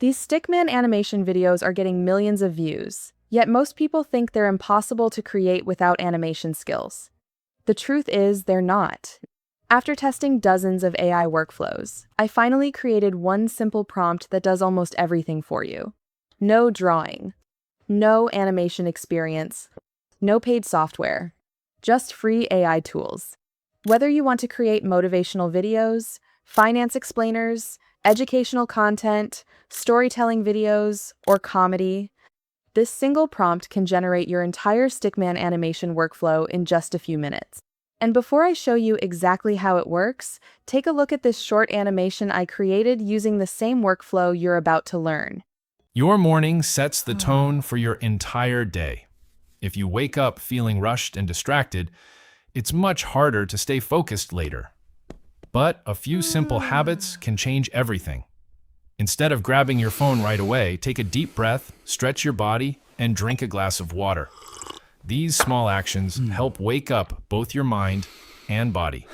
These Stickman animation videos are getting millions of views, yet most people think they're impossible to create without animation skills. The truth is, they're not. After testing dozens of AI workflows, I finally created one simple prompt that does almost everything for you. No drawing, no animation experience, no paid software, just free AI tools. Whether you want to create motivational videos, finance explainers, educational content, storytelling videos, or comedy, this single prompt can generate your entire Stickman animation workflow in just a few minutes. And before I show you exactly how it works, take a look at this short animation I created using the same workflow you're about to learn. Your morning sets the tone for your entire day. If you wake up feeling rushed and distracted, it's much harder to stay focused later. But a few simple habits can change everything. Instead of grabbing your phone right away, take a deep breath, stretch your body, and drink a glass of water. These small actions help wake up both your mind and body.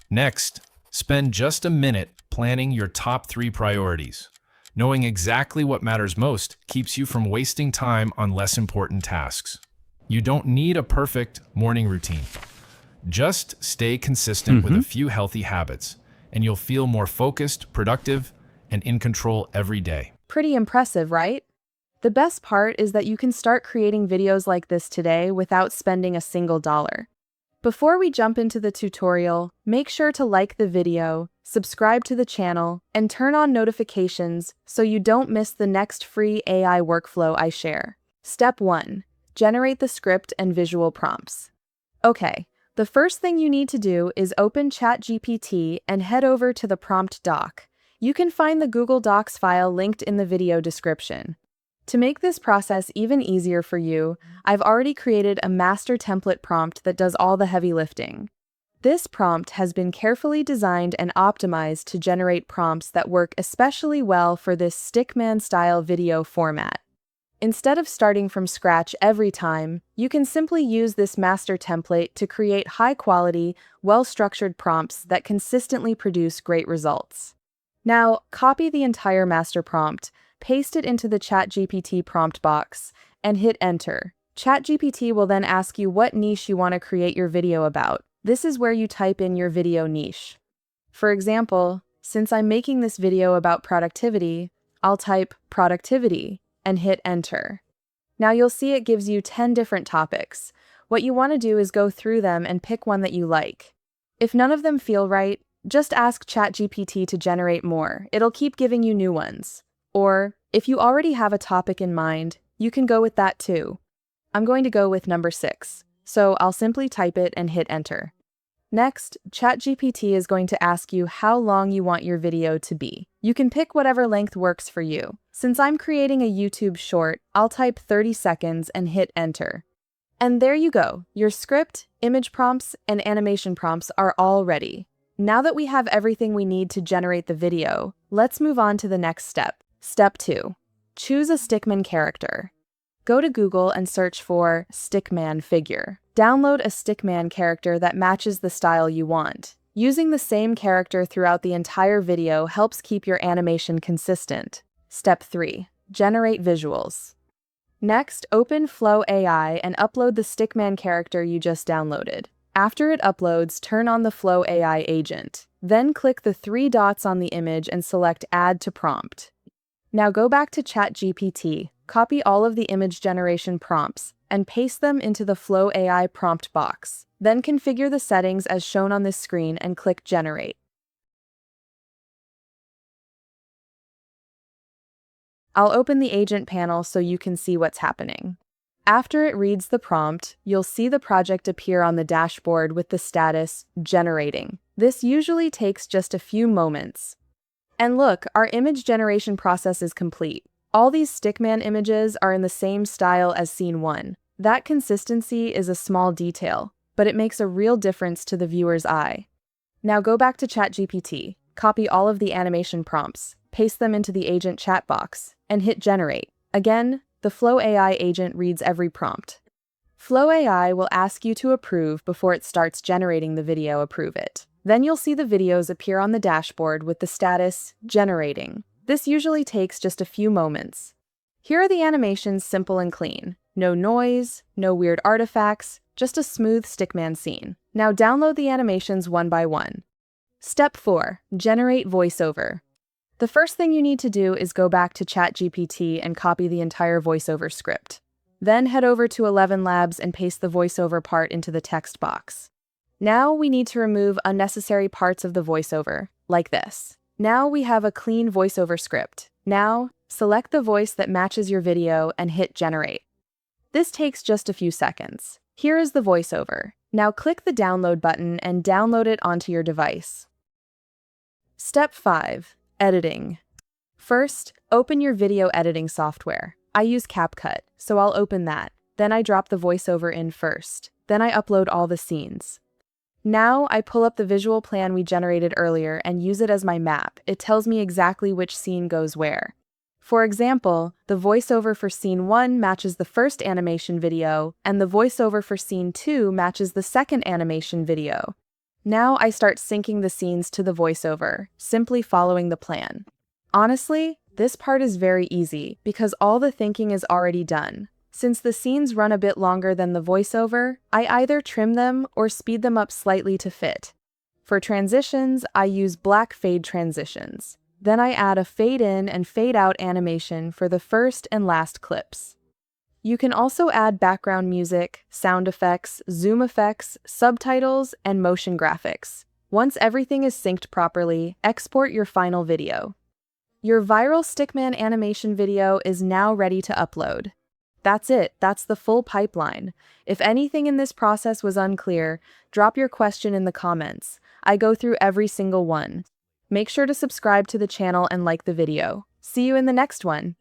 Next, spend just a minute planning your top 3 priorities. Knowing exactly what matters most keeps you from wasting time on less important tasks. You don't need a perfect morning routine. Just stay consistent with a few healthy habits, and you'll feel more focused, productive, and in control every day. Pretty impressive, right? The best part is that you can start creating videos like this today without spending a single dollar. Before we jump into the tutorial, make sure to like the video, subscribe to the channel, and turn on notifications so you don't miss the next free AI workflow I share. Step 1. Generate the script and visual prompts. Okay, the first thing you need to do is open ChatGPT and head over to the prompt doc. You can find the Google Docs file linked in the video description. To make this process even easier for you, I've already created a master template prompt that does all the heavy lifting. This prompt has been carefully designed and optimized to generate prompts that work especially well for this Stickman-style video format. Instead of starting from scratch every time, you can simply use this master template to create high-quality, well-structured prompts that consistently produce great results. Now, copy the entire master prompt, paste it into the ChatGPT prompt box, and hit enter. ChatGPT will then ask you what niche you want to create your video about. This is where you type in your video niche. For example, since I'm making this video about productivity, I'll type productivity and hit enter. Now you'll see it gives you 10 different topics. What you want to do is go through them and pick one that you like. If none of them feel right, just ask ChatGPT to generate more. It'll keep giving you new ones. Or, if you already have a topic in mind, you can go with that too. I'm going to go with number 6, so I'll simply type it and hit enter. Next, ChatGPT is going to ask you how long you want your video to be. You can pick whatever length works for you. Since I'm creating a YouTube short, I'll type 30 seconds and hit enter. And there you go. Your script, image prompts, and animation prompts are all ready. Now that we have everything we need to generate the video, let's move on to the next step. Step 2. Choose a Stickman character. Go to Google and search for Stickman figure. Download a Stickman character that matches the style you want. Using the same character throughout the entire video helps keep your animation consistent. Step 3. Generate visuals. Next, open Flow AI and upload the Stickman character you just downloaded. After it uploads, turn on the Flow AI agent. Then click the 3 dots on the image and select Add to Prompt. Now go back to ChatGPT, copy all of the image generation prompts, and paste them into the Flow AI prompt box. Then configure the settings as shown on this screen and click Generate. I'll open the agent panel so you can see what's happening. After it reads the prompt, you'll see the project appear on the dashboard with the status Generating. This usually takes just a few moments. And look, our image generation process is complete. All these Stickman images are in the same style as scene 1. That consistency is a small detail, but it makes a real difference to the viewer's eye. Now go back to ChatGPT, copy all of the animation prompts, paste them into the agent chat box, and hit Generate. Again, the Flow AI agent reads every prompt. Flow AI will ask you to approve before it starts generating the video. Approve it. Then you'll see the videos appear on the dashboard with the status Generating. This usually takes just a few moments. Here are the animations, simple and clean. No noise, no weird artifacts, just a smooth Stickman scene. Now download the animations one by one. Step 4. Generate voiceover. The first thing you need to do is go back to ChatGPT and copy the entire voiceover script. Then head over to ElevenLabs and paste the voiceover part into the text box. Now we need to remove unnecessary parts of the voiceover, like this. Now we have a clean voiceover script. Now, select the voice that matches your video and hit generate. This takes just a few seconds. Here is the voiceover. Now click the download button and download it onto your device. Step 5. Editing. First, open your video editing software. I use CapCut, so I'll open that. Then I drop the voiceover in first. Then I upload all the scenes. Now I pull up the visual plan we generated earlier and use it as my map. It tells me exactly which scene goes where. For example, the voiceover for scene 1 matches the first animation video, and the voiceover for scene 2 matches the second animation video. Now I start syncing the scenes to the voiceover, simply following the plan. Honestly, this part is very easy because all the thinking is already done. Since the scenes run a bit longer than the voiceover, I either trim them or speed them up slightly to fit. For transitions, I use black fade transitions. Then I add a fade in and fade out animation for the first and last clips. You can also add background music, sound effects, zoom effects, subtitles, and motion graphics. Once everything is synced properly, export your final video. Your viral Stickman animation video is now ready to upload. That's it, that's the full pipeline. If anything in this process was unclear, drop your question in the comments. I go through every single one. Make sure to subscribe to the channel and like the video. See you in the next one.